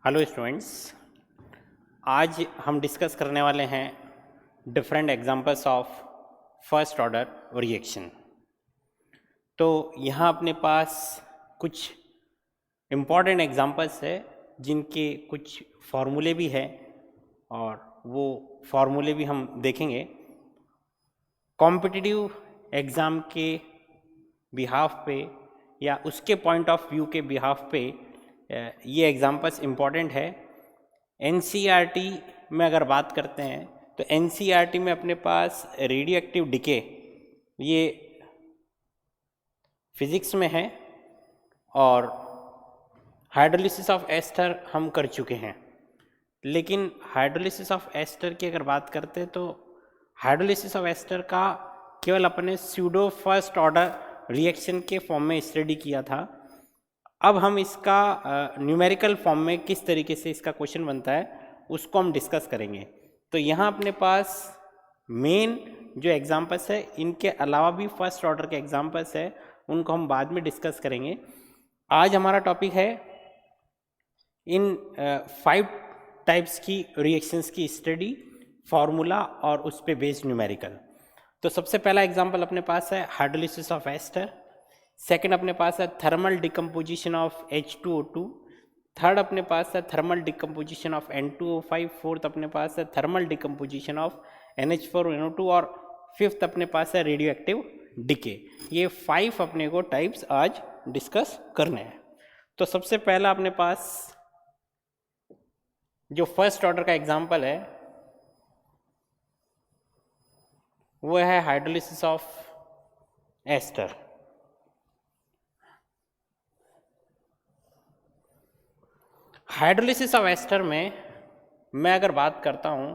Hello students, आज हम discuss करने वाले हैं different examples of first order reaction. तो यहाँ अपने पास कुछ इम्पॉर्टेंट एग्जांपल्स है जिनके कुछ फार्मूले भी हैं और वो फार्मूले भी हम देखेंगे। कॉम्पिटिटिव एग्ज़ाम के बिहाफ पे या उसके पॉइंट ऑफ व्यू के बिहाफ पे ये एग्जांपल्स इम्पॉर्टेंट है। एनसीईआरटी में अगर बात करते हैं तो एनसीईआरटी में अपने पास रेडियो एक्टिव डिके ये फिज़िक्स में है और हाइड्रोलिसिस ऑफ एस्टर हम कर चुके हैं। लेकिन हाइड्रोलिसिस ऑफ एस्टर की अगर बात करते हैं तो हाइड्रोलिसिस ऑफ एस्टर का केवल अपने स्यूडो फर्स्ट ऑर्डर रिएक्शन के फॉर्म में स्टडी किया था। अब हम इसका न्यूमेरिकल फॉर्म में किस तरीके से इसका क्वेश्चन बनता है उसको हम डिस्कस करेंगे। तो यहाँ अपने पास मेन जो एग्जांपल्स है, इनके अलावा भी फर्स्ट ऑर्डर के एग्जांपल्स है, उनको हम बाद में डिस्कस करेंगे। आज हमारा टॉपिक है इन 5 टाइप्स की रिएक्शंस की स्टडी, फार्मूला और उस पे बेस्ड न्यूमेरिकल। तो सबसे पहला एग्जांपल अपने पास है हाइड्रोलिसिस ऑफ एस्टर। सेकंड अपने पास है thermal decomposition of H2O2। Third अपने पास है thermal decomposition of N2O5। Fourth अपने पास है थर्मल डिकम्पोजिशन ऑफ NH4NO2 और फिफ्थ अपने पास है रेडियो एक्टिव डिके। ये 5 अपने को टाइप्स आज डिस्कस करने हैं। तो सबसे पहला अपने पास जो फर्स्ट ऑर्डर का एग्जांपल है वो है hydrolysis of ester. Hydrolysis of ester में मैं अगर बात करता हूं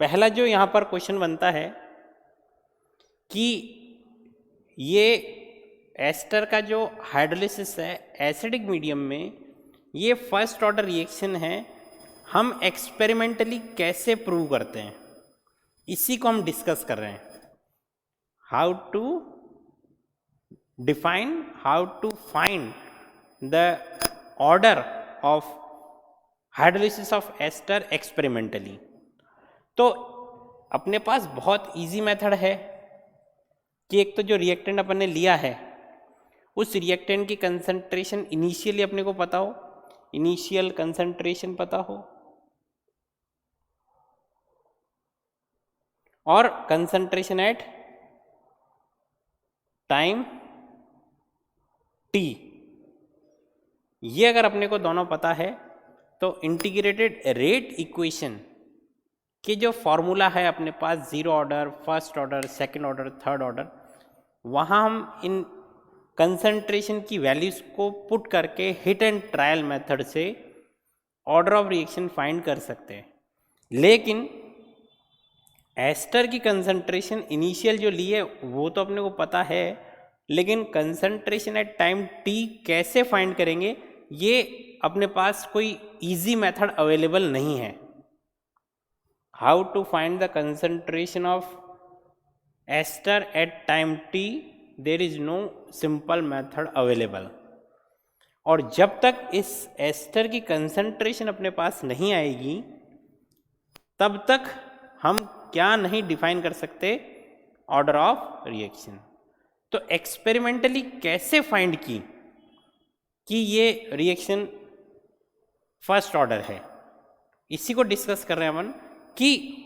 पहला जो यहां पर क्वेश्चन बनता है कि ये एस्टर का जो हाइड्रोलिसिस है एसिडिक मीडियम में, ये फर्स्ट ऑर्डर रिएक्शन है, हम एक्सपेरिमेंटली कैसे प्रूव करते हैं इसी को हम डिस्कस कर रहे हैं। How to define, how to find the order of hydrolysis of ester experimentally. तो अपने पास बहुत इजी मेथड है कि एक तो जो रिएक्टेंट अपन ने लिया है उस रिएक्टेंट की कंसंट्रेशन इनिशियली अपने को पता हो, इनिशियल कंसंट्रेशन पता हो और कंसंट्रेशन एट टाइम टी, ये अगर अपने को दोनों पता है तो इंटीग्रेटेड रेट इक्वेशन कि जो फॉर्मूला है अपने पास zero order, first order, second order, third order, वहाँ हम इन कंसंट्रेशन की वैल्यूज़ को पुट करके हिट एंड ट्रायल मेथड से ऑर्डर ऑफ रिएक्शन फाइंड कर सकते हैं। लेकिन एस्टर की कंसंट्रेशन इनिशियल जो ली है वो तो अपने को पता है, लेकिन कंसंट्रेशन एट टाइम टी कैसे फाइंड करेंगे ये अपने पास कोई इजी मेथड अवेलेबल नहीं है। How to find the concentration of ester at time T, there is no simple method available. और जब तक इस एस्टर की कंसंट्रेशन अपने पास नहीं आएगी तब तक हम क्या नहीं डिफाइन कर सकते ऑर्डर ऑफ रिएक्शन। तो एक्सपेरिमेंटली कैसे फाइंड की कि ये रिएक्शन फर्स्ट ऑर्डर है, इसी को डिस्कस कर रहे हैं अपन। कि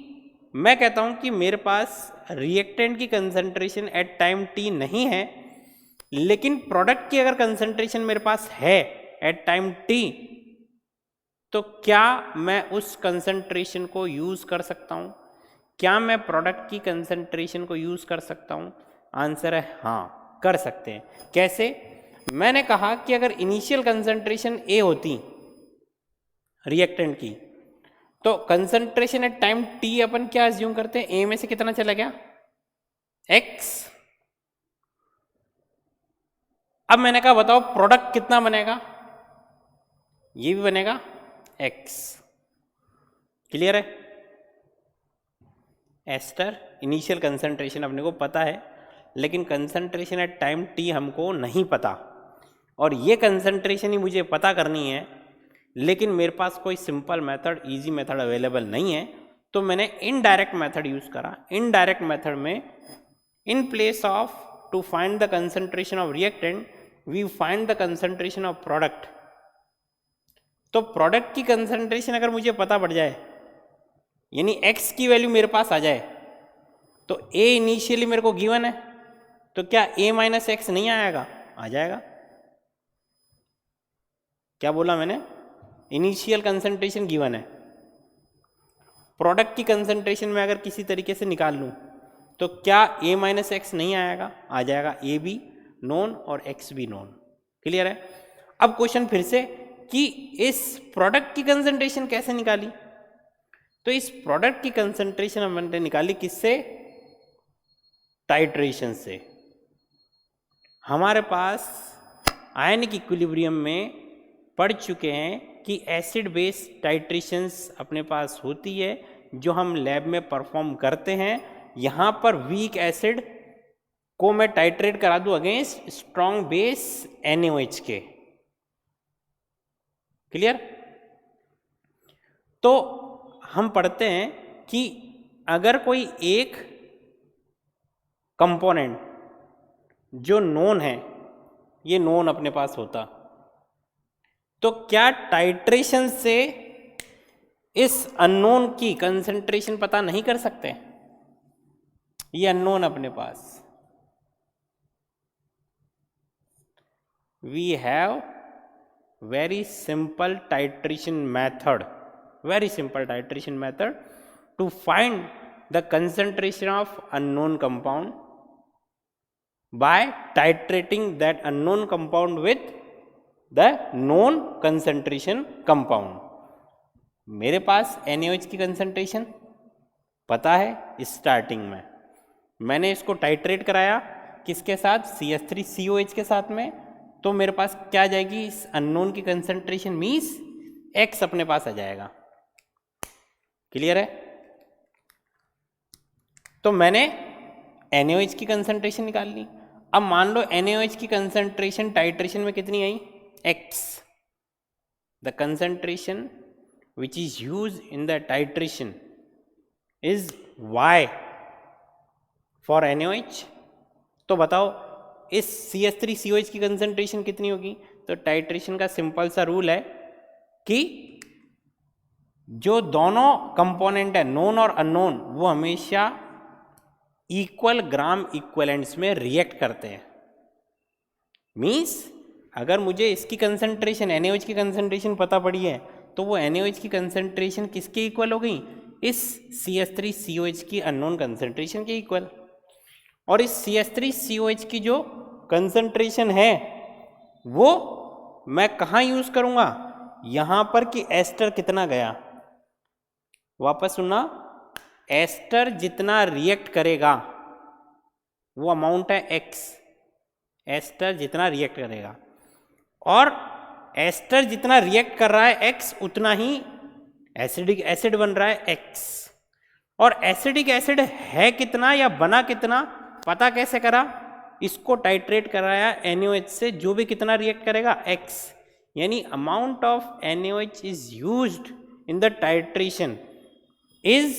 मैं कहता हूं कि मेरे पास रिएक्टेंट की कंसंट्रेशन एट टाइम टी नहीं है, लेकिन प्रोडक्ट की अगर कंसंट्रेशन मेरे पास है एट टाइम टी, तो क्या मैं उस कंसंट्रेशन को यूज कर सकता हूं? क्या मैं प्रोडक्ट की कंसंट्रेशन को यूज कर सकता हूं? आंसर है हाँ, कर सकते हैं। कैसे? मैंने कहा कि अगर इनिशियल कंसंट्रेशन ए होती रिएक्टेंट की, तो कंसंट्रेशन एट टाइम टी अपन क्या अज्यूम करते हैं, ए में से कितना चला गया, एक्स। अब मैंने कहा बताओ प्रोडक्ट कितना बनेगा, ये भी बनेगा x। क्लियर है? एस्टर इनिशियल कंसंट्रेशन अपने को पता है, लेकिन कंसंट्रेशन एट टाइम t हमको नहीं पता, और ये कंसंट्रेशन ही मुझे पता करनी है, लेकिन मेरे पास कोई simple method, easy method available नहीं है, तो मैंने इनडायरेक्ट मेथड यूज़ करा। इनडायरेक्ट मेथड में in place of to find the concentration of reactant we find the concentration of product. तो प्रोडक्ट की कंसंट्रेशन अगर मुझे पता पड़ जाए, यानी x की वैल्यू मेरे पास आ जाए, तो a इनिशियली मेरे को गिवन है, तो क्या a माइनस एक्स नहीं आएगा? आ जाएगा। क्या बोला मैंने? इनिशियल कंसंट्रेशन गिवन है, प्रोडक्ट की कंसंट्रेशन में अगर किसी तरीके से निकाल लूँ तो क्या a माइनस एक्स नहीं आएगा? आ जाएगा। a भी नोन और x भी नोन। क्लियर है? अब क्वेश्चन फिर से कि इस प्रोडक्ट की कंसंट्रेशन कैसे निकाली, तो इस प्रोडक्ट की कंसंट्रेशन हमने निकाली किससे? टाइट्रेशन से। हमारे पास आयनिक इक्विलिब्रियम में पढ़ चुके हैं कि एसिड बेस टाइट्रेशंस अपने पास होती है जो हम लैब में परफॉर्म करते हैं। यहाँ पर वीक एसिड को मैं टाइट्रेट करा दूँ अगेंस्ट स्ट्रॉन्ग बेस NaOH के। क्लियर? तो हम पढ़ते हैं कि अगर कोई एक कंपोनेंट जो नोन है, ये नोन अपने पास होता, तो क्या टाइट्रेशन से इस अननोन की कंसंट्रेशन पता नहीं कर सकते? ये अननोन अपने पास, we have very simple titration method, very simple titration method to find the concentration of unknown compound by titrating that unknown compound with the known concentration compound। मेरे पास NaOH की कंसंट्रेशन पता है स्टार्टिंग में, मैंने इसको titrate कराया किसके साथ? CH3COH के साथ में, तो मेरे पास क्या आ जाएगी? इस अननोन की कंसंट्रेशन मीन्स X अपने पास आ जाएगा। क्लियर है? तो मैंने NaOH की कंसंट्रेशन निकाल ली। अब मान लो NaOH की कंसंट्रेशन टाइट्रेशन में कितनी आई? X। The concentration which is use in the titration is Y for NaOH। तो बताओ इस CH3COH की कंसंट्रेशन कितनी होगी? तो टाइट्रेशन का सिंपल सा रूल है कि जो दोनों कंपोनेंट है नोन और अननोन, वो हमेशा इक्वल ग्राम इक्वलेंट्स में रिएक्ट करते हैं। मीन्स अगर मुझे इसकी कंसंट्रेशन NaOH की कंसंट्रेशन पता पड़ी है, तो वो NaOH की कंसंट्रेशन किसके इक्वल हो गई? इस CH3COH की अननोन कंसंट्रेशन के इक्वल। और इस CH3COH की जो कंसंट्रेशन है वो मैं कहाँ यूज करूँगा? यहाँ पर कि एस्टर कितना गया। वापस सुनना, एस्टर जितना रिएक्ट करेगा वो अमाउंट है X। एस्टर जितना रिएक्ट करेगा, और एस्टर जितना रिएक्ट कर रहा है X, उतना ही एसिडिक एसिड बन रहा है X। और एसिडिक एसिड है कितना या बना कितना पता कैसे करा? इसको टाइट्रेट कराया NaOH से, जो भी कितना रिएक्ट करेगा X, यानी amount of NaOH is used in the titration is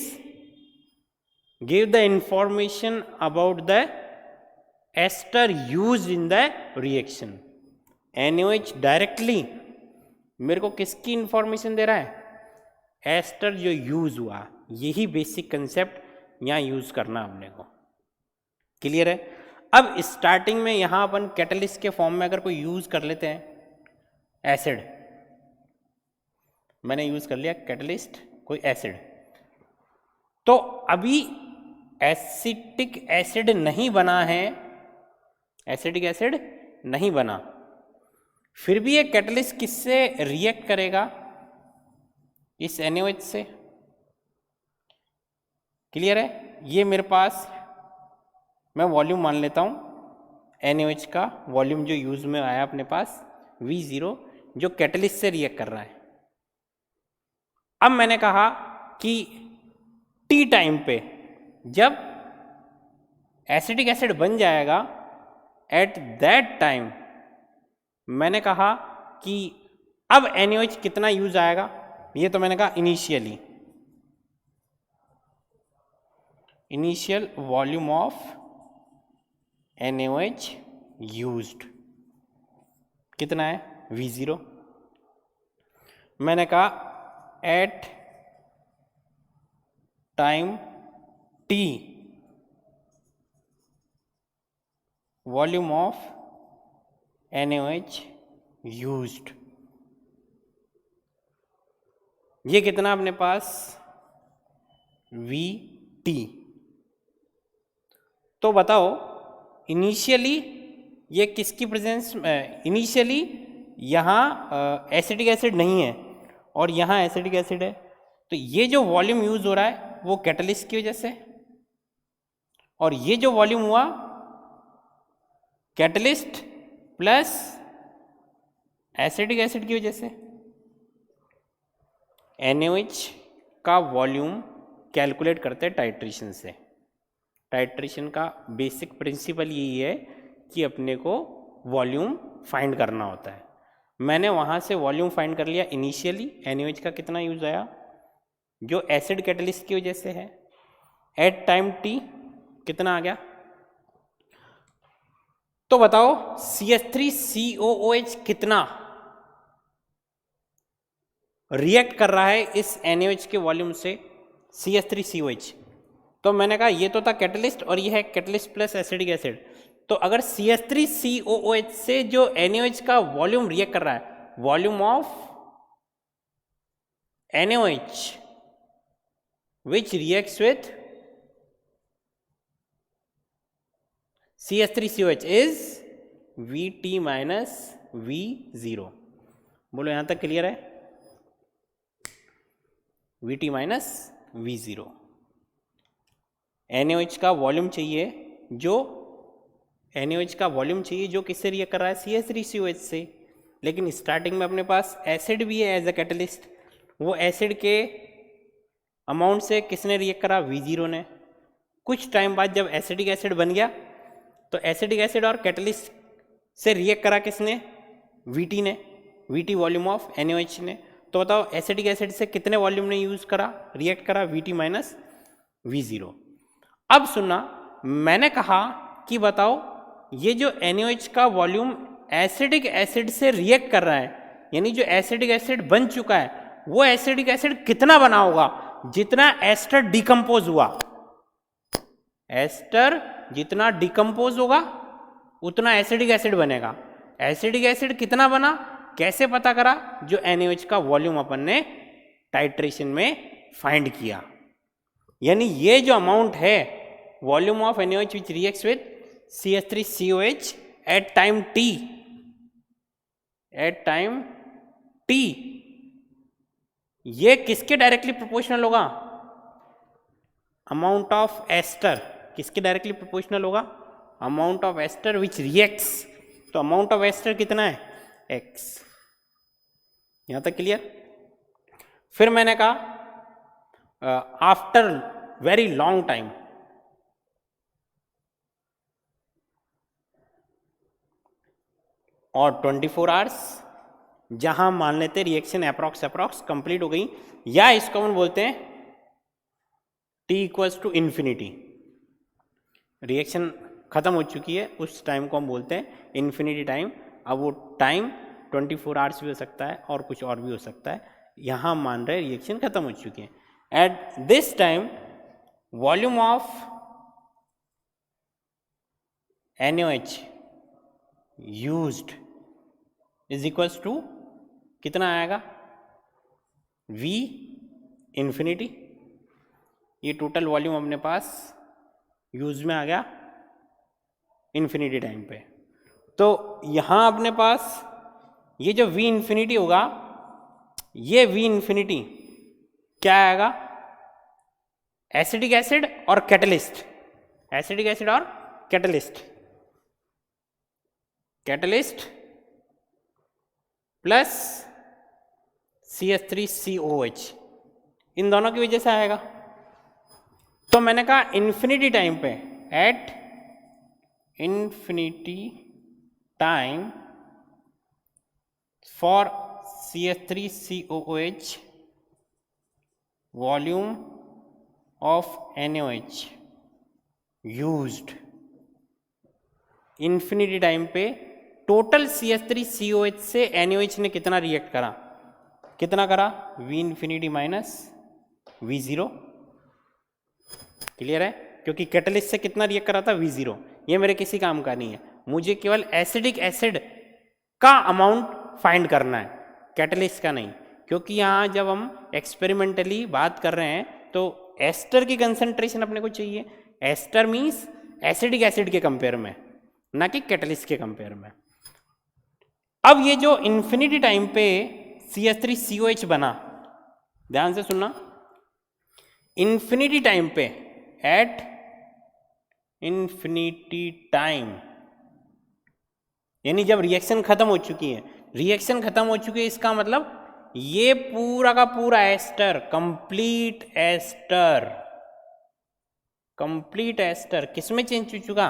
give the information about the ester used in the reaction। NaOH directly मेरे को किसकी इंफॉर्मेशन दे रहा है? एस्टर जो यूज हुआ। यही बेसिक कंसेप्ट यहाँ यूज करना अपने को। क्लियर है? अब स्टार्टिंग में यहाँ अपन कैटलिस्ट के फॉर्म में अगर कोई यूज कर लेते हैं एसिड, मैंने यूज कर लिया कैटलिस्ट कोई एसिड, तो अभी एसिटिक एसिड नहीं बना है, एसिटिक एसिड नहीं बना, फिर भी ये कैटलिस्ट किससे रिएक्ट करेगा? इस NaOH से। क्लियर है? ये मेरे पास, मैं वॉल्यूम मान लेता हूँ NaOH का वॉल्यूम जो यूज में आया अपने पास V0, जो कैटलिस्ट से रिएक्ट कर रहा है। अब मैंने कहा कि T टाइम पे जब एसिटिक एसिड बन जाएगा, एट दैट टाइम मैंने कहा कि अब NaOH कितना यूज आएगा। ये तो मैंने कहा initial volume of NaOH used कितना है, V0। मैंने कहा at time T volume of NaOH used, ये कितना अपने पास, VT। तो बताओ इनिशियली ये किसकी प्रेजेंस, इनिशियली यहाँ एसिटिक एसिड नहीं है और यहाँ एसिटिक एसिड है, तो ये जो वॉल्यूम यूज हो रहा है वो कैटलिस्ट की वजह से, और ये जो वॉल्यूम हुआ कैटलिस्ट प्लस एसिटिक एसिड की वजह से। NaOH का वॉल्यूम कैलकुलेट करते हैं टाइट्रेशन से। टाइट्रेशन का बेसिक प्रिंसिपल यही है कि अपने को वॉल्यूम फाइंड करना होता है। मैंने वहाँ से वॉल्यूम फाइंड कर लिया इनिशियली, NaOH का कितना यूज आया जो एसिड कैटलिस्ट की वजह से है। एट टाइम T कितना आ गया, तो बताओ CH3COOH कितना रिएक्ट कर रहा है इस NaOH के वॉल्यूम से, CH3COH। तो मैंने कहा ये तो था कैटलिस्ट और ये है कैटलिस्ट प्लस एसिडिक एसिड। तो अगर CH3COOH से जो NaOH का वॉल्यूम रिएक्ट कर रहा है, volume of NaOH which reacts with CH3COH is VT minus V0। बोलो यहां तक क्लियर है, VT माइनस V0। NaOH का वॉल्यूम चाहिए जो NaOH का वॉल्यूम चाहिए जो किससे रिएक्ट कर रहा है, CH3COH से। लेकिन स्टार्टिंग में अपने पास एसिड भी है एज अ कैटलिस्ट, वो एसिड के अमाउंट से किसने रिएक्ट करा, V0 ने। कुछ टाइम बाद जब एसिडिक एसिड बन गया तो एसिडिक एसिड और कैटलिस्ट से रिएक्ट करा किसने, VT ने, VT वॉल्यूम ऑफ NaOH ने। तो बताओ एसिडिक एसिड से कितने वॉल्यूम ने यूज करा, रिएक्ट करा, VT माइनस V0। अब सुनना, मैंने कहा कि बताओ ये जो NaOH का वॉल्यूम एसिडिक एसिड से रिएक्ट कर रहा है, यानी जो एसिडिक एसिड बन चुका है वो एसिडिक एसिड कितना बना होगा, जितना एस्टर डिकम्पोज हुआ। एस्टर जितना डिकम्पोज होगा उतना एसिडिक एसिड बनेगा। एसिडिक एसिड कितना बना, कैसे पता करा, जो NaOH का वॉल्यूम अपन ने टाइट्रेशन में फाइंड किया। यानी ये जो अमाउंट है volume of NaOH which reacts with CH3COH at time T, ये किसके डायरेक्टली प्रोपोर्शनल होगा, अमाउंट ऑफ एस्टर किसके डायरेक्टली प्रोपोर्शनल होगा, amount of ester which reacts. तो अमाउंट ऑफ एस्टर कितना है, X। यहां तक क्लियर। फिर मैंने कहा आफ्टर वेरी लॉन्ग टाइम, और 24 आवर्स, जहां मान लेते रिएक्शन अप्रॉक्स कंप्लीट हो गई, या इसको हम बोलते हैं T equals to infinity, reaction खत्म हो चुकी है, उस टाइम को हम बोलते हैं इन्फिनिटी टाइम। अब वो टाइम 24 आवर्स भी हो सकता है और कुछ और भी हो सकता है, यहाँ मान रहे रिएक्शन खत्म हो चुकी है। At this time volume of NaOH used is equals to कितना आएगा, V इन्फिनिटी। ये टोटल वॉल्यूम अपने पास यूज में आ गया इन्फिनिटी टाइम पे। तो यहाँ अपने पास ये जो V इन्फिनिटी होगा, ये V इन्फिनिटी क्या आएगा, एसिडिक एसिड और कैटलिस्ट, एसिडिक एसिड और कैटलिस्ट। कैटलिस्ट प्लस CH3COH, इन दोनों की वजह से आएगा। तो मैंने कहा इन्फिनिटी टाइम पे, eight infinity time for CH3COOH volume of NaOH used, infinity time पे टोटल CH3COH से NaOH ने कितना रिएक्ट करा, कितना करा, V infinity minus V0। Clear है? क्योंकि कैटलिस्ट से कितना रिएक्ट करा था, V0। ये मेरे किसी काम का नहीं है, मुझे केवल एसिडिक एसिड का अमाउंट फाइंड करना है, कैटलिस्ट का नहीं। क्योंकि यहाँ जब हम एक्सपेरिमेंटली बात कर रहे हैं तो एस्टर की कंसंट्रेशन अपने को चाहिए। एस्टर मीन्स एसिडिक एसिड के कंपेयर में, ना कि कैटलिस्ट के कंपेयर में। अब ये जो इन्फिनिटी टाइम पे CH3COH बना, ध्यान से सुनना, इन्फिनिटी टाइम पे, एट इन्फिनिटी टाइम, यानी जब रिएक्शन खत्म हो चुकी है, रिएक्शन खत्म हो चुकी है, इसका मतलब ये पूरा का पूरा ester, complete ester, complete ester किसमें चेंज हो चुका,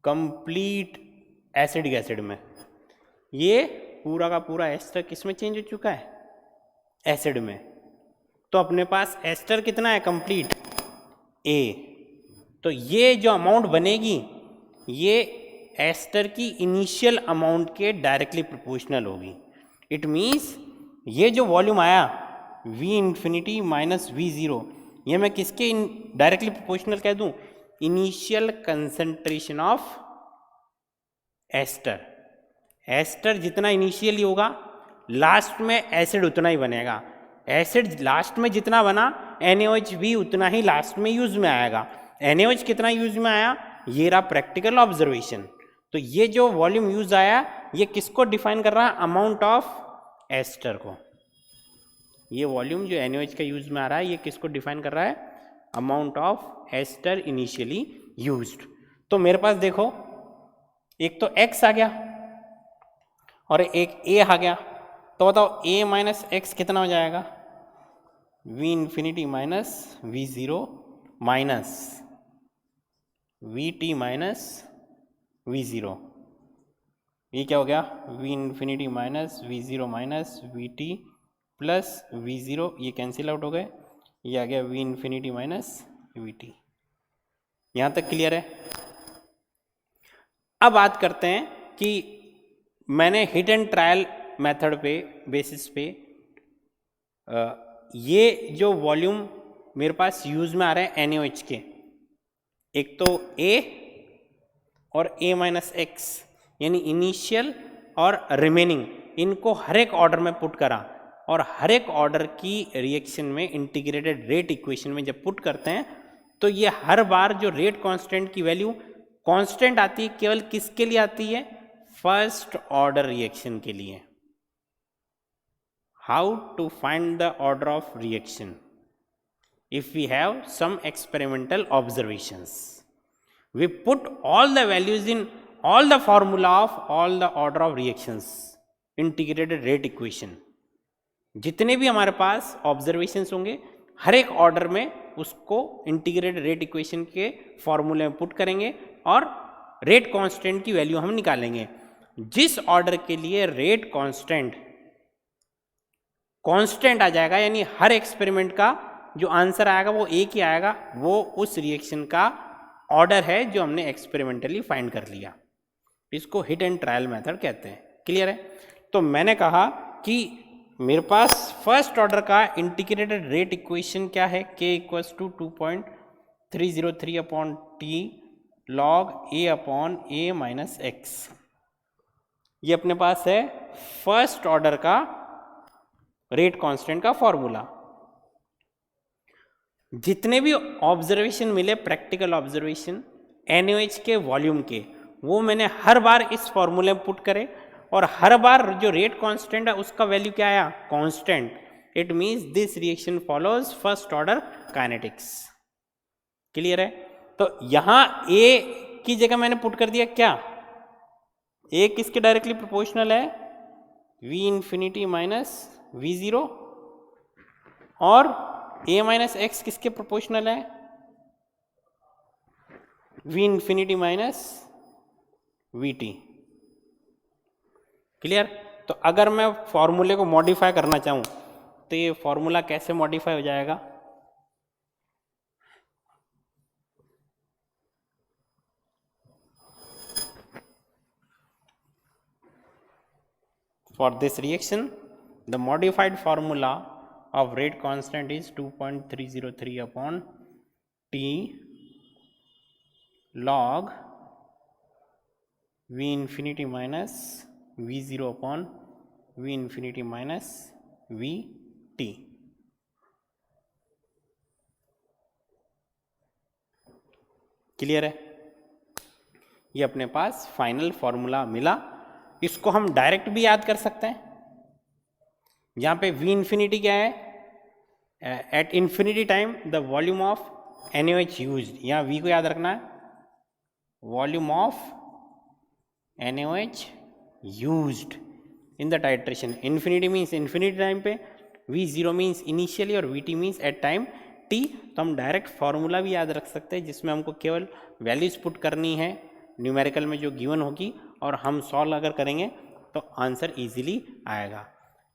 कंप्लीट एसिडिक एसिड में। ये पूरा का पूरा एस्टर किसमें चेंज हो चुका है, एसिड में। तो अपने पास एस्टर कितना है, कंप्लीट A। तो ये जो अमाउंट बनेगी ये एस्टर की इनिशियल अमाउंट के डायरेक्टली प्रोपोर्शनल होगी। इट मीन्स ये जो वॉल्यूम आया V इन्फिनिटी माइनस V0, ये मैं किसके डायरेक्टली प्रोपोर्शनल कह दूं, initial concentration of ester. Ester जितना इनिशियली होगा लास्ट में एसिड उतना ही बनेगा, एसिड लास्ट में जितना बना NaOH भी उतना ही लास्ट में यूज में आएगा। NaOH कितना यूज में आया, ये रहा प्रैक्टिकल ऑब्जर्वेशन। तो ये जो वॉल्यूम यूज आया ये किसको डिफाइन कर रहा है, अमाउंट ऑफ एस्टर को। ये वॉल्यूम जो NaOH का यूज में आ रहा है ये किसको डिफाइन कर रहा है, amount of ester initially used. तो मेरे पास देखो एक तो X आ गया और एक A आ गया, तो बताओ A माइनस एक्स कितना हो जाएगा, V infinity minus V0 minus VT minus V0। ये क्या हो गया, V infinity minus V0 minus VT plus V0, ये कैंसिल आउट हो गए, ये आ गया V इन्फिनिटी माइनस VT। यहाँ तक क्लियर है? अब बात करते हैं कि मैंने हिट एंड ट्रायल मेथड पे बेसिस पे ये जो वॉल्यूम मेरे पास यूज में आ रहे हैं NaOH के, एक तो A और A माइनस एक्स, यानी इनिशियल और रिमेनिंग, इनको हर एक ऑर्डर में पुट करा और हर एक ऑर्डर की रिएक्शन में इंटीग्रेटेड रेट इक्वेशन में जब पुट करते हैं तो ये हर बार जो रेट कांस्टेंट की वैल्यू कांस्टेंट आती है, केवल किसके लिए आती है, फर्स्ट ऑर्डर रिएक्शन के लिए। How to find the order of reaction if we have some experimental observations, we put all the values in all the formula of all the order of reactions integrated rate equation। जितने भी हमारे पास observations होंगे हर एक order में उसको integrated rate equation के फॉर्मूले में पुट करेंगे और रेट कांस्टेंट की वैल्यू हम निकालेंगे। जिस ऑर्डर के लिए रेट कांस्टेंट आ जाएगा, यानी हर एक्सपेरिमेंट का जो आंसर आएगा वो एक ही आएगा, वो उस रिएक्शन का ऑर्डर है जो हमने एक्सपेरिमेंटली फाइंड कर लिया। इसको हिट एंड ट्रायल मेथड कहते हैं। क्लियर है? तो मैंने कहा कि मेरे पास फर्स्ट ऑर्डर का इंटीग्रेटेड रेट इक्वेशन क्या है, k equals to 2.303 upon T log a upon a minus x. ये अपने पास है फर्स्ट ऑर्डर का रेट कांस्टेंट का फॉर्मूला। जितने भी ऑब्जर्वेशन मिले प्रैक्टिकल ऑब्जर्वेशन NaOH के वॉल्यूम के, वो मैंने हर बार इस फॉर्मूले में पुट करे और हर बार जो रेट कांस्टेंट है उसका वैल्यू क्या आया, constant. It means this reaction follows first order kinetics. Clear है? तो यहां A की जगह मैंने पुट कर दिया क्या, एक किसके डायरेक्टली प्रोपोर्शनल है, v infinity minus V zero, और a माइनस एक्स किसके प्रोपोर्शनल है, v infinity minus V T. Clear? तो अगर मैं फॉर्मूले को मॉडिफाई करना चाहूँ तो ये फॉर्मूला कैसे मॉडिफाई हो जाएगा, for this reaction the modified formula of rate constant is 2.303 upon t log v infinity minus v zero upon v infinity minus v t। Clear है? ये अपने पास फाइनल फॉर्मूला मिला। इसको हम डायरेक्ट भी याद कर सकते हैं। यहाँ पे v इन्फिनिटी क्या है, at infinity time the volume of NaOH used, यहाँ v को याद रखना है, volume of NaOH used in the titration. Infinity means infinity time पे, v ज़ीरो मीन्स इनिशियली, और vt means at time t। तो हम डायरेक्ट फार्मूला भी याद रख सकते हैं जिसमें हमको केवल वैल्यूज पुट करनी है न्यूमेरिकल में जो गिवन होगी, और हम सॉल्व अगर करेंगे तो आंसर इजीली आएगा।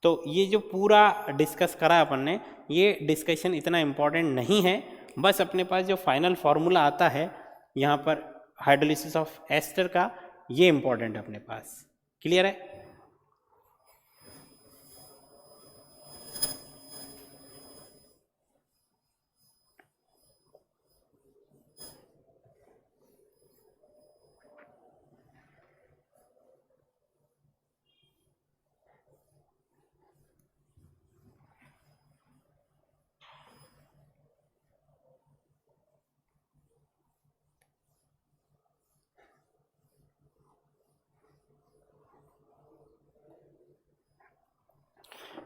तो ये जो पूरा डिस्कस करा अपन ने, ये डिस्कशन इतना इम्पॉर्टेंट नहीं है, बस अपने पास जो फाइनल फार्मूला आता है यहाँ पर हाइड्रोलिसिस ऑफ एस्टर का, ये इम्पॉर्टेंट है अपने पास। क्लियर है?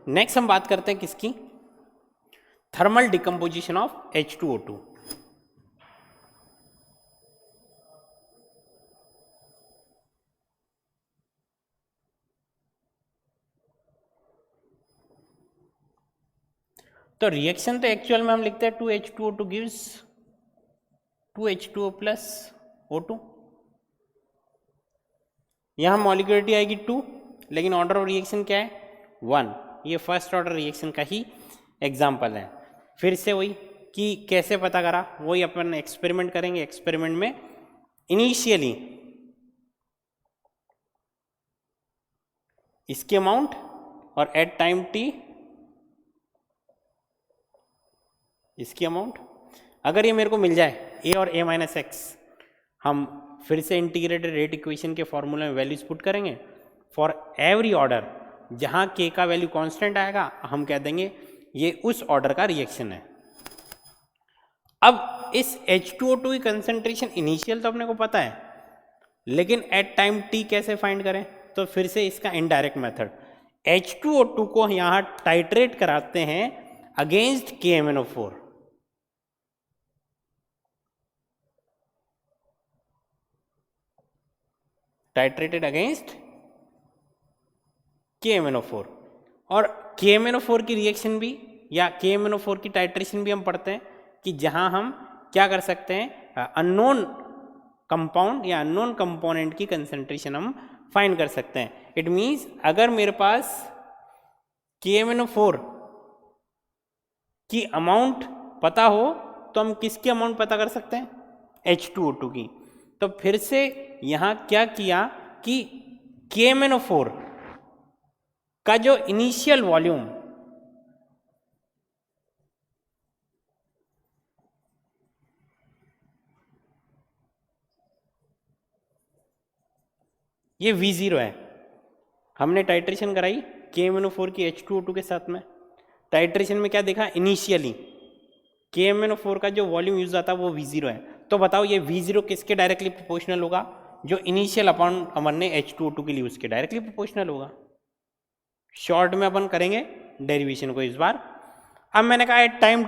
नेक्स्ट हम बात करते हैं किसकी, थर्मल डिकम्पोजिशन ऑफ H2O2। तो रिएक्शन तो एक्चुअल में हम लिखते हैं 2H2O2 gives 2H2O plus O2। यहाँ मॉलिक्यूलरिटी आएगी 2, लेकिन ऑर्डर ऑफ रिएक्शन क्या है, 1। ये फर्स्ट ऑर्डर रिएक्शन का ही एग्जाम्पल है। फिर से वही कि कैसे पता करा, वही अपन एक्सपेरिमेंट करेंगे। एक्सपेरिमेंट में इनिशियली इसके अमाउंट और एट टाइम t इसकी अमाउंट, अगर ये मेरे को मिल जाए a और a माइनस एक्स, हम फिर से इंटीग्रेटेड रेट इक्वेशन के फॉर्मूले में वैल्यूज पुट करेंगे फॉर एवरी ऑर्डर। जहाँ k का वैल्यू कांस्टेंट आएगा हम कह देंगे ये उस ऑर्डर का रिएक्शन है। अब इस H2O2 की कंसंट्रेशन इनिशियल तो अपने को पता है, लेकिन एट टाइम t कैसे फाइंड करें, तो फिर से इसका इनडायरेक्ट मेथड, H2O2 को यहाँ टाइट्रेट कराते हैं against KMnO4। Titrated against KMnO4, और KMnO4 की रिएक्शन भी या KMnO4 की टाइट्रेशन भी हम पढ़ते हैं कि जहां हम क्या कर सकते हैं, अननोन कंपाउंड या अननोन कंपोनेंट की कंसंट्रेशन हम फाइंड कर सकते हैं। इट मीन्स अगर मेरे पास KMnO4 की अमाउंट पता हो तो हम किसकी अमाउंट पता कर सकते हैं, H2O2 की। तो फिर से यहाँ क्या किया कि KMnO4 का जो इनिशियल वॉल्यूम ये V0 है, हमने टाइट्रेशन कराई KMnO4 की H2O2 के साथ में। टाइट्रेशन में क्या देखा, इनिशियली KMnO4 का जो वॉल्यूम यूज आता है वो V0 है। तो बताओ ये V0 किसके डायरेक्टली प्रोपोर्शनल होगा, जो इनिशियल अपन ने H2O2 के लिए उसके डायरेक्टली प्रोपोर्शनल होगा। शॉर्ट में अपन करेंगे डेरिवेशन को इस बार। अब मैंने कहा at time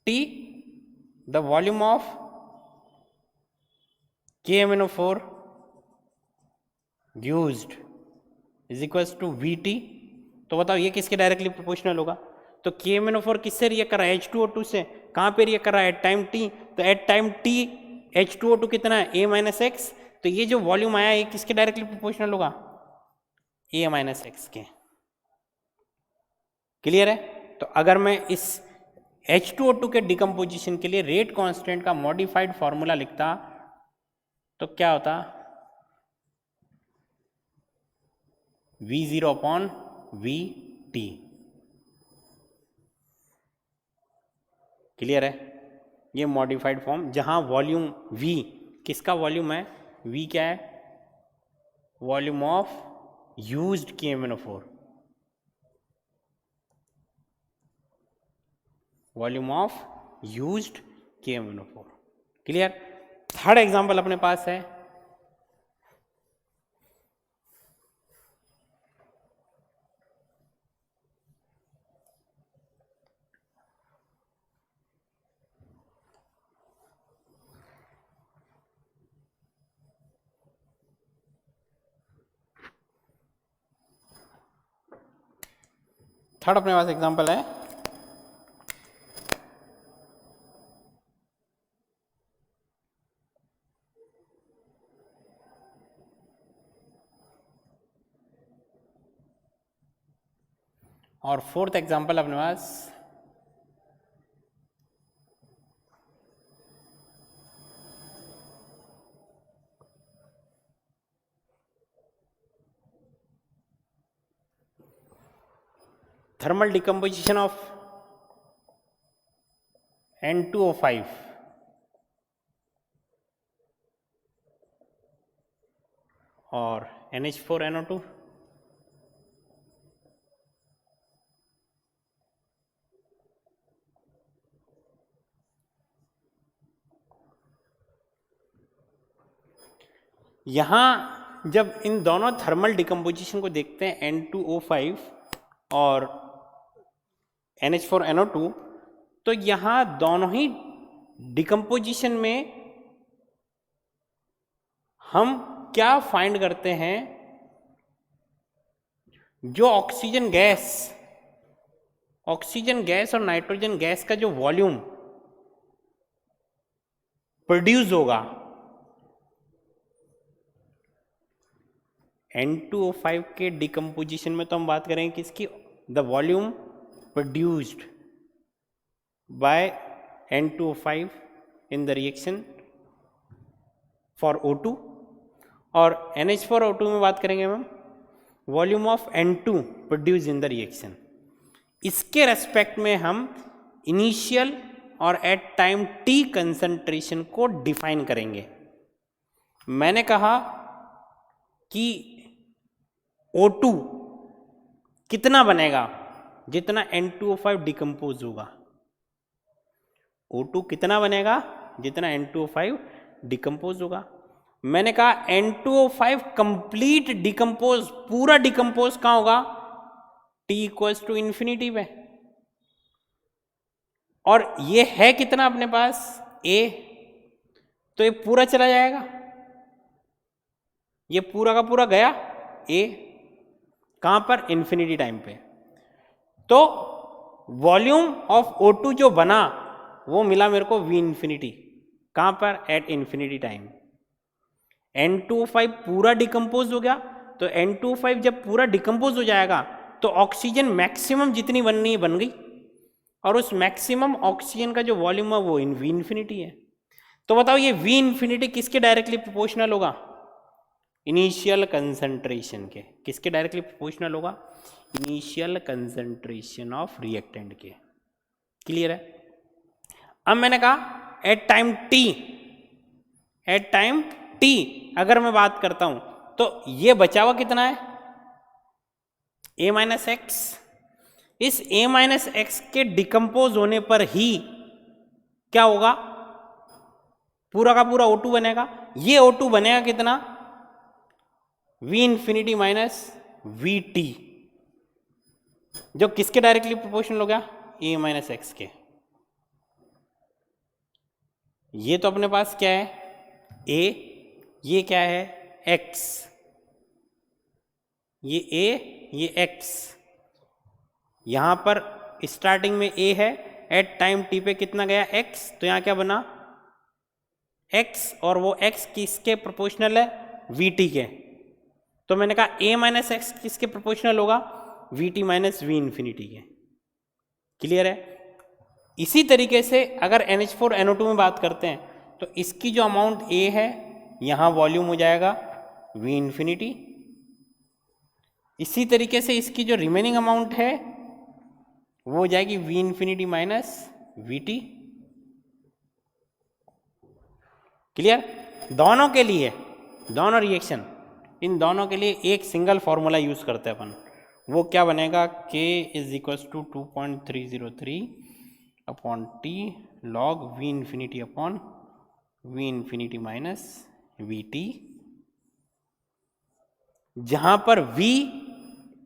t the volume of KMnO4 used is equals to VT। तो बताओ ये किसके डायरेक्टली प्रोपोर्शनल होगा? तो KMnO4 किससे रिएक्ट कर रहा है? H2O2 से। कहाँ पे रिएक्ट कर रहा है? At time T। तो एट टाइम T H2O2 कितना है? A-X। तो ये जो वॉल्यूम आया ये किसके डायरेक्टली प्रोपोर्शनल होगा? A-X के। क्लियर है? तो अगर मैं इस H2O2 के डिकम्पोजिशन के लिए रेट कांस्टेंट का मॉडिफाइड फॉर्मूला लिखता तो क्या होता? V0 upon VT। क्लियर है? ये मॉडिफाइड फॉर्म जहां वॉल्यूम V किसका वॉल्यूम है? V क्या है? Volume of used KMnO4, volume of used KMnO4। Clear? Third example अपने पास है थर्ड अपने पास एग्जांपल है और फोर्थ एग्जांपल अपने पास थर्मल डिकम्पोजिशन ऑफ N2O5 और NH4NO2। यहाँ जब इन दोनों थर्मल डिकम्पोजिशन को देखते हैं N2O5 और NH4NO2, तो यहाँ दोनों ही डिकम्पोजिशन में हम क्या फाइंड करते हैं? जो ऑक्सीजन गैस और नाइट्रोजन गैस का जो वॉल्यूम प्रोड्यूस होगा N2O5 के डिकम्पोजिशन में, तो हम बात करेंगे किसकी? The volume produced by N2O5 in the reaction for O2। और NH4O2 में बात करेंगे हम volume of N2 produce in the reaction. इसके रेस्पेक्ट में हम इनिशियल और एट टाइम T कंसंट्रेशन को डिफाइन करेंगे। मैंने कहा कि O2 कितना बनेगा? जितना N2O5 डिकम्पोज होगा। O2 कितना बनेगा? जितना N2O5 डिकम्पोज होगा। मैंने कहा N2O5 कंप्लीट डिकम्पोज, पूरा डिकम्पोज कहाँ होगा? T इक्वल्स टू इन्फिनिटी पे। और ये है कितना अपने पास? A। तो ये पूरा चला जाएगा, ये पूरा का पूरा गया A। कहाँ पर? इन्फिनिटी टाइम पे। तो वॉल्यूम ऑफ O2 जो बना वो मिला मेरे को V इन्फिनिटी। कहाँ पर? Eight infinity time. N2O5 पूरा डिकम्पोज हो गया, तो N2O5 जब पूरा डिकम्पोज हो जाएगा तो ऑक्सीजन मैक्सिमम जितनी बननी है बन गई, और उस मैक्सिमम ऑक्सीजन का जो वॉल्यूम है वो V इन्फिनिटी है। तो बताओ ये V इन्फिनिटी किसके डायरेक्टली प्रोपोर्शनल होगा? इनिशियल कंसंट्रेशन के। किसके डायरेक्टली प्रोपोर्शनल होगा? इनिशियल कंसंट्रेशन ऑफ रिएक्टेंट के। क्लियर है? अब मैंने कहा एट टाइम T अगर मैं बात करता हूं तो ये बचा हुआ कितना है? A-X। इस A-X के डिकम्पोज होने पर ही क्या होगा? पूरा का पूरा O2 बनेगा। ये O2 बनेगा कितना? V इन्फिनिटी माइनस VT, जो किसके डायरेक्टली प्रोपोर्शनल हो गया? A-X के। ये तो अपने पास क्या है? A ये क्या है, x, ये a, ये x। यहाँ पर स्टार्टिंग में a है, एट टाइम t पे कितना गया x, तो यहाँ क्या बना x, और वो x किसके प्रोपोर्शनल है, vt के। तो मैंने कहा a माइनस एक्स किसके प्रोपोर्शनल होगा, vt माइनस v इन्फिनिटी के। क्लियर है। इसी तरीके से अगर NH4NO2 में बात करते हैं तो इसकी जो अमाउंट A है यहाँ वॉल्यूम हो जाएगा V इन्फिनिटी। इसी तरीके से इसकी जो रिमेनिंग अमाउंट है वो हो जाएगी V infinity minus VT। Clear. दोनों के लिए, दोनों रिएक्शन, इन दोनों के लिए एक सिंगल फॉर्मूला यूज करते हैं अपन। वो क्या बनेगा, K is equals to 2.303 upon T log V infinity upon V infinity minus VT, जहां पर V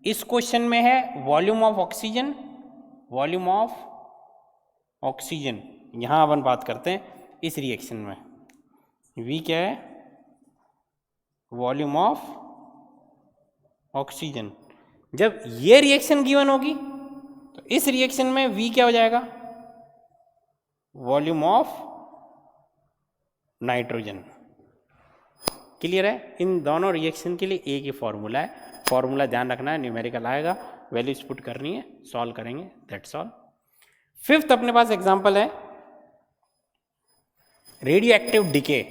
इस क्वेश्चन में है volume of oxygen, volume of oxygen. यहां अपन बात करते हैं इस रिएक्शन में V क्या है, वॉल्यूम ऑफ ऑक्सीजन। जब ये रिएक्शन गिवन होगी तो इस रिएक्शन में V क्या हो जाएगा, वॉल्यूम ऑफ नाइट्रोजन। क्लियर है। इन दोनों रिएक्शन के लिए एक ही फॉर्मूला है, फॉर्मूला ध्यान रखना है, न्यूमेरिकल आएगा, वैल्यूज पुट करनी है, सॉल्व करेंगे, दैट्स ऑल। फिफ्थ अपने पास एग्जांपल है रेडियो एक्टिव डिके।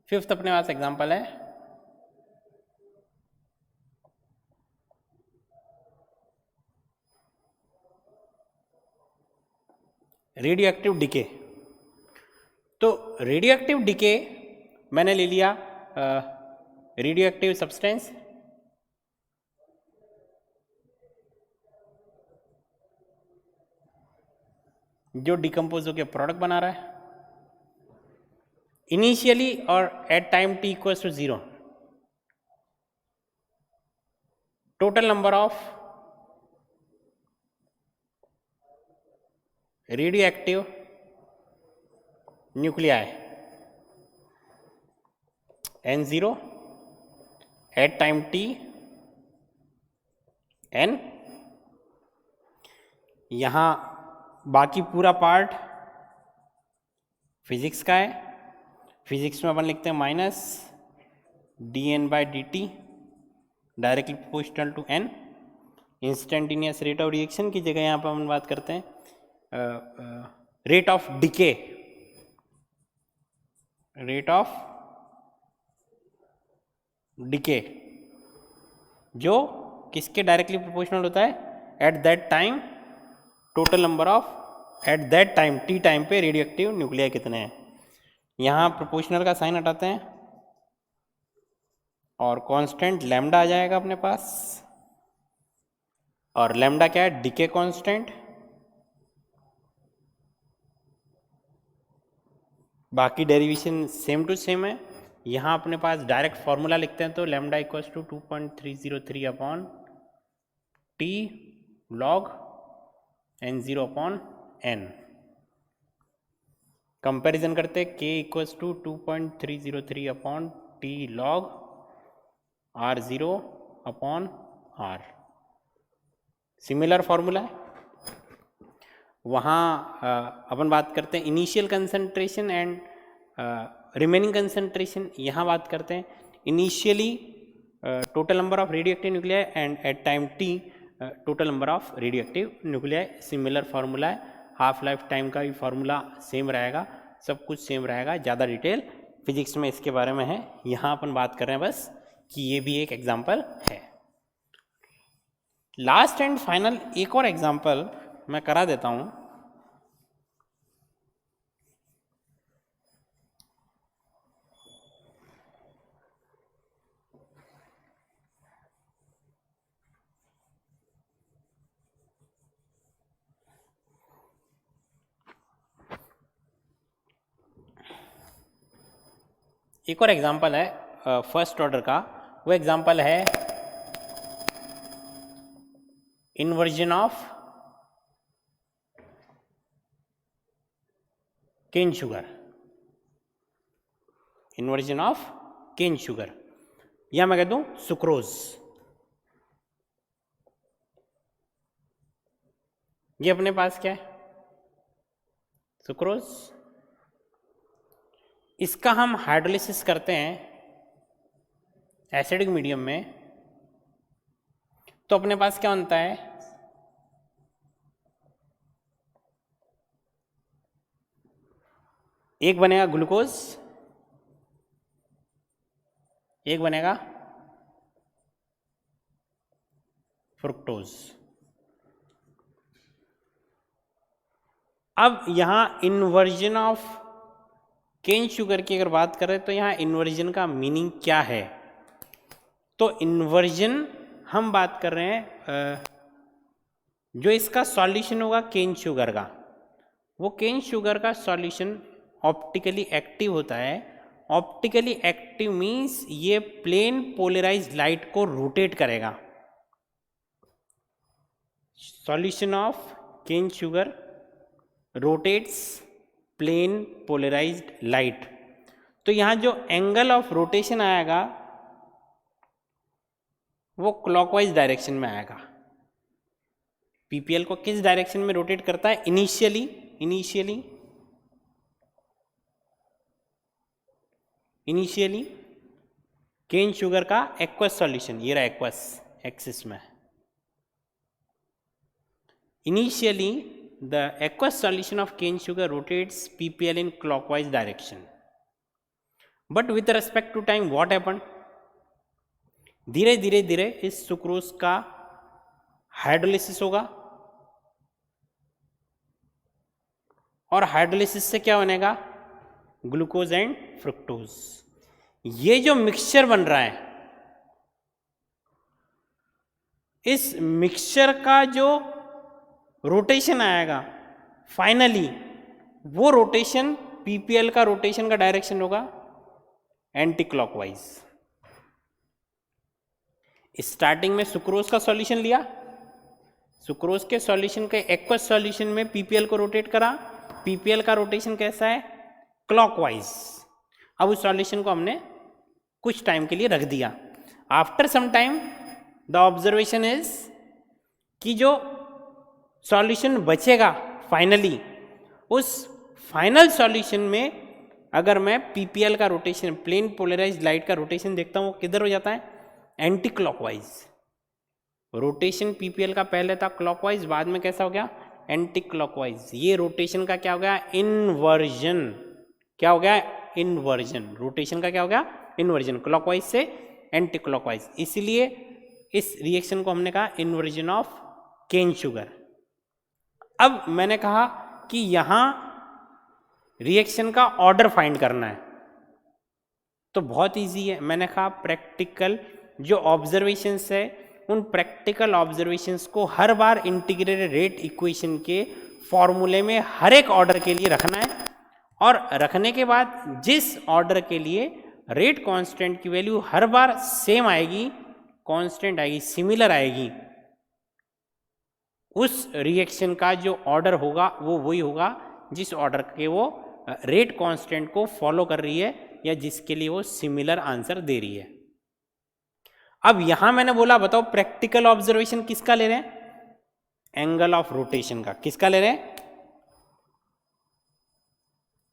फिफ्थ अपने पास एग्जांपल है रेडियो एक्टिव डिके। तो रेडियो एक्टिव डिके मैंने ले लिया रेडियो एक्टिव सब्सटेंस, जो डिकम्पोज होकर प्रोडक्ट बना रहा है इनिशियली और at time t equals to 0, total number of radioactive nuclei N0 at time t n। यहाँ बाकी पूरा पार्ट फिजिक्स का है, फिजिक्स में अपन लिखते हैं minus dN/dt directly proportional to n। Instantaneous rate of reaction की जगह यहाँ पर अपन बात करते हैं rate of decay, rate of decay जो किसके डायरेक्टली प्रोपोर्शनल होता है, at that time total number of, at that time t time पे रेडियो एक्टिव न्यूक्लियाई कितने हैं। यहाँ प्रोपोर्शनल का साइन हटाते हैं और कांस्टेंट लैम्डा आ जाएगा अपने पास, और लैम्डा क्या है, डिके कांस्टेंट। बाकी डेरिवेशन सेम टू सेम है। यहाँ अपने पास डायरेक्ट फॉर्मूला लिखते हैं तो lambda equals to 2.303 upon T log N0 upon n। Comparison करते हैं k equals to 2.303 upon T log R0 upon R। Similar formula है। वहाँ अपन बात करते हैं initial concentration and remaining concentration. यहाँ बात करते हैं initially total number of radioactive nuclei and at time t total number of radioactive nuclei. Similar formula है, हाफ लाइफ टाइम का भी फार्मूला सेम रहेगा, सब कुछ सेम रहेगा, ज़्यादा डिटेल फिजिक्स में इसके बारे में है। यहाँ अपन बात कर रहे हैं बस कि ये भी एक एग्जाम्पल है। लास्ट एंड फाइनल एक और एग्जाम्पल मैं करा देता हूँ। एक और एग्जांपल है फर्स्ट ऑर्डर का, वो एग्जांपल है inversion of cane sugar, inversion of cane sugar, या मैं कह दूं सुक्रोज। ये अपने पास क्या है, सुक्रोज। इसका हम हाइड्रोलिसिस करते हैं एसिडिक मीडियम में, तो अपने पास क्या बनता है, एक बनेगा ग्लूकोज, एक बनेगा फ्रुक्टोज। अब यहां इन्वर्जन ऑफ केन शुगर की अगर बात करें तो यहां इन्वर्जन का मीनिंग क्या है, तो इन्वर्जन हम बात कर रहे हैं जो इसका सॉल्यूशन होगा केन शुगर का, वो केन शुगर का सॉल्यूशन ऑप्टिकली एक्टिव होता है। ऑप्टिकली एक्टिव मीन्स ये प्लेन पोलराइज्ड लाइट को रोटेट करेगा। Solution of cane sugar rotates plane polarised light. तो यहां जो एंगल ऑफ रोटेशन आएगा वो क्लॉकवाइज डायरेक्शन में आएगा। पीपीएल को किस डायरेक्शन में रोटेट करता है, इनिशियली केन शुगर का एक्वस सॉल्यूशन, ये रहा एक्वस एक्सिस में, initially the aqueous solution of cane sugar rotates PPL in clockwise direction, but with respect to time what happened, धीरे धीरे इस सुक्रोज का हाइड्रोलिसिस होगा, और हाइड्रोलिसिस से क्या बनेगा, ग्लूकोज एंड फ्रुक्टोज। ये जो मिक्सचर बन रहा है, इस मिक्सचर का जो रोटेशन आएगा फाइनली, वो रोटेशन पीपीएल का रोटेशन का डायरेक्शन होगा एंटी क्लॉकवाइज। स्टार्टिंग में सुक्रोज का सॉल्यूशन लिया, सुक्रोज के सॉल्यूशन के एक्वस सॉल्यूशन में पीपीएल को रोटेट करा, पीपीएल का रोटेशन कैसा है, क्लॉकवाइज। अब उस सॉल्यूशन को हमने कुछ टाइम के लिए रख दिया। After some time the observation is कि जो सॉल्यूशन बचेगा फाइनली, उस फाइनल सॉल्यूशन में अगर मैं पीपीएल का रोटेशन, प्लेन पोलराइज्ड लाइट का रोटेशन देखता हूं, वो किधर हो जाता है, एंटी क्लॉकवाइज। रोटेशन पीपीएल का पहले था क्लॉकवाइज, बाद में कैसा हो गया, एंटी क्लॉकवाइज। ये रोटेशन का क्या हो गया, इन्वर्जन। क्या हो गया, इन्वर्जन। रोटेशन का क्या हो गया, इन्वर्जन, क्लॉकवाइज से एंटी क्लॉकवाइज। इसलिए इस रिएक्शन को हमने कहा इन्वर्जन ऑफ केन शुगर। अब मैंने कहा कि यहां रिएक्शन का ऑर्डर फाइंड करना है, तो बहुत इजी है। मैंने कहा प्रैक्टिकल जो ऑब्जर्वेशंस है, उन प्रैक्टिकल ऑब्जर्वेशंस को हर बार इंटीग्रेटेड रेट इक्वेशन के फॉर्मूले में हर एक ऑर्डर के लिए रखना है, और रखने के बाद जिस ऑर्डर के लिए रेट कांस्टेंट की वैल्यू हर बार सेम आएगी, कांस्टेंट आएगी, सिमिलर आएगी, उस रिएक्शन का जो ऑर्डर होगा वो वही होगा जिस ऑर्डर के वो रेट कांस्टेंट को फॉलो कर रही है, या जिसके लिए वो सिमिलर आंसर दे रही है। अब यहां मैंने बोला, बताओ प्रैक्टिकल ऑब्जर्वेशन किसका ले रहे हैं, एंगल ऑफ रोटेशन का। किसका ले रहे हैं,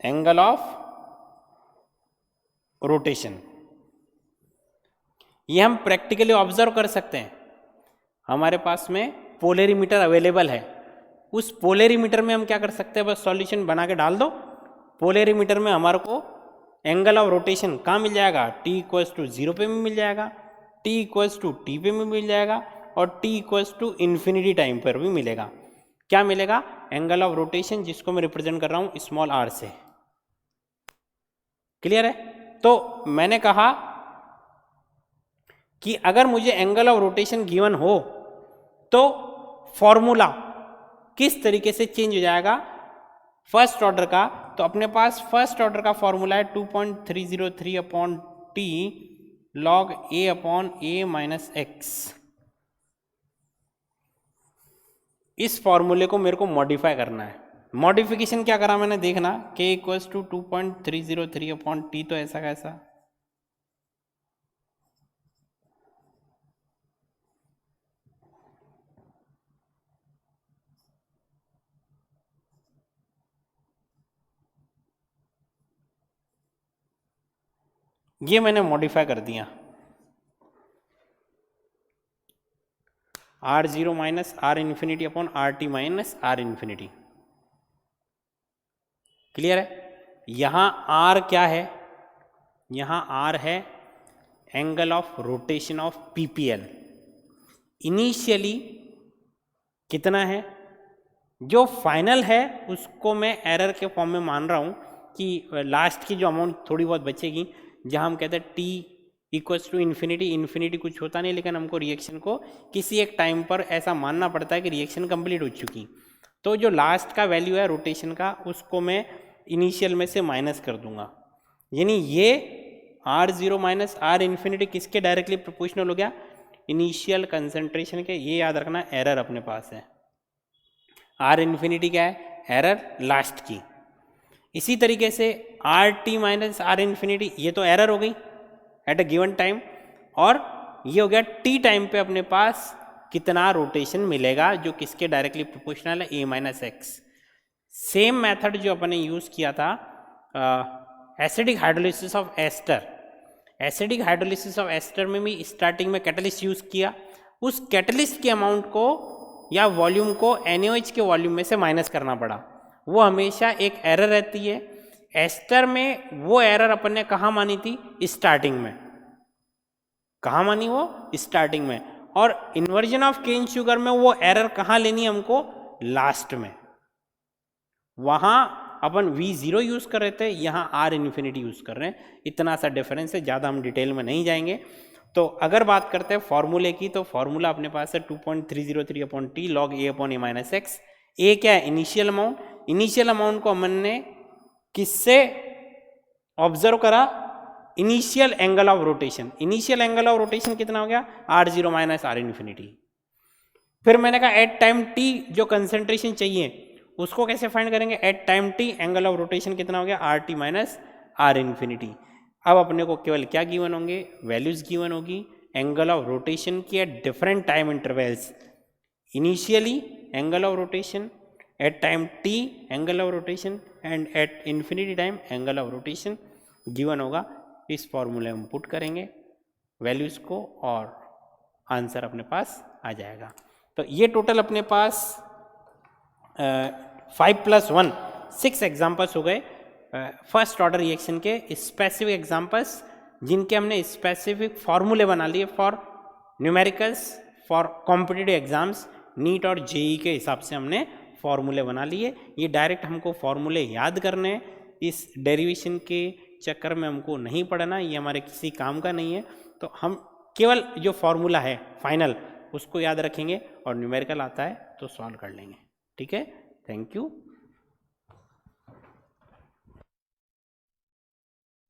एंगल ऑफ रोटेशन। ये हम प्रैक्टिकली ऑब्जर्व कर सकते हैं। हमारे पास में पोलरीमीटर अवेलेबल है, उस पोलरीमीटर में हम क्या कर सकते हैं, बस सॉल्यूशन बना के डाल दो। पोलरीमीटर में हमारे को एंगल ऑफ रोटेशन कहाँ मिल जाएगा, t = 0 पे भी मिल जाएगा, t = t पे भी मिल जाएगा, और t = इन्फिनिटी टाइम पर भी मिलेगा। क्या मिलेगा, एंगल ऑफ रोटेशन, जिसको मैं रिप्रेजेंट कर रहा हूं स्मॉल r से। क्लियर है। तो मैंने कहा कि अगर मुझे एंगल ऑफ रोटेशन गिवन हो तो फॉर्मूला किस तरीके से चेंज हो जाएगा, फर्स्ट ऑर्डर का, तो अपने पास फर्स्ट ऑर्डर का फॉर्मूला है 2.303 अपॉन टी लॉग ए अपॉन ए माइनस एक्स। इस फॉर्मूले को मेरे को मॉडिफाई करना है। मॉडिफिकेशन क्या करा मैंने, देखना, k equals to 2.303 upon T, तो ऐसा कैसा, ये मैंने मॉडिफाई कर दिया, R0 minus R infinity upon R T minus R infinity. Clear है? यहाँ R क्या है, यहाँ R है angle of rotation of PPL। Initially कितना है, जो फाइनल है उसको मैं एरर के फॉर्म में मान रहा हूँ कि लास्ट की जो अमाउंट थोड़ी बहुत बचेगी, जहाँ हम कहते हैं T equals to infinity, infinity कुछ होता नहीं, लेकिन हमको रिएक्शन को किसी एक टाइम पर ऐसा मानना पड़ता है कि रिएक्शन कंप्लीट हो चुकी, तो जो लास्ट का वैल्यू है रोटेशन का, उसको मैं इनिशियल में से माइनस कर दूंगा। यानी ये R0 माइनस आर इन्फिनिटी किसके डायरेक्टली प्रोपोर्शनल हो गया, इनिशियल कंसंट्रेशन के। ये याद रखना, एरर अपने पास है, आर इन्फिनिटी क्या है, एरर लास्ट की। इसी तरीके से R T minus R infinity, ये तो एरर हो गई एट अ गिवन टाइम, और ये हो गया टी टाइम पे अपने पास कितना रोटेशन मिलेगा, जो किसके डायरेक्टली प्रोपोर्शनल है, a minus x. Same method जो अपने यूज़ किया था acidic hydrolysis of ester, acidic hydrolysis of ester में भी स्टार्टिंग में कैटलिस्ट यूज़ किया, उस कैटलिस्ट के अमाउंट को या वॉल्यूम को NaOH के वॉल्यूम में से माइनस करना पड़ा। वो हमेशा एक एरर रहती है। एस्टर में वो एरर अपन ने कहाँ मानी थी, स्टार्टिंग में। कहाँ मानी वो, स्टार्टिंग में। और इन्वर्जन ऑफ केन शुगर में वो एरर कहाँ लेनी है हमको, लास्ट में। वहाँ अपन V0 यूज़ कर रहे थे, यहाँ R इन्फिनिटी यूज़ कर रहे हैं। इतना सा डिफरेंस है, ज़्यादा हम डिटेल में नहीं जाएंगे। तो अगर बात करते हैं फॉर्मूले की, तो फॉर्मूला अपने पास है 2.303 अपॉन टी लॉग ए अपॉन ए माइनस एक्स। ए क्या है, इनिशियल अमाउंट। इनिशियल अमाउंट को हमने किससे ऑब्जर्व करा, initial angle of rotation. Initial angle of rotation कितना हो गया, R0 माइनस आर इन्फिनिटी। फिर मैंने कहा एट टाइम टी जो कंसेंट्रेशन चाहिए उसको कैसे फाइंड करेंगे, at time T angle of rotation कितना हो गया, RT माइनस आर इन्फिनिटी। अब अपने को केवल क्या गिवन होंगे, वैल्यूज गिवन होगी एंगल ऑफ रोटेशन की at different time intervals. Initially angle of rotation, at time T angle of rotation, and at infinity time angle of rotation given होगा। इस फॉर्मूले में पुट करेंगे वैल्यूज़ को और आंसर अपने पास आ जाएगा। तो ये टोटल अपने पास 5+1 6 एग्जाम्पल्स हो गए फर्स्ट ऑर्डर रिएक्शन के, स्पेसिफिक एग्जाम्पल्स जिनके हमने स्पेसिफिक फॉर्मूले बना लिए for numericals for competitive exams, NEET और जेई के हिसाब से हमने फॉर्मूले बना लिए। ये डायरेक्ट हमको फॉर्मूले याद करने हैं, इस डेरिवेशन के चक्कर में हमको नहीं पढ़ना, ये हमारे किसी काम का नहीं है। तो हम केवल जो फॉर्मूला है फाइनल उसको याद रखेंगे और न्यूमेरिकल आता है तो सॉल्व कर लेंगे। ठीक है, थैंक यू।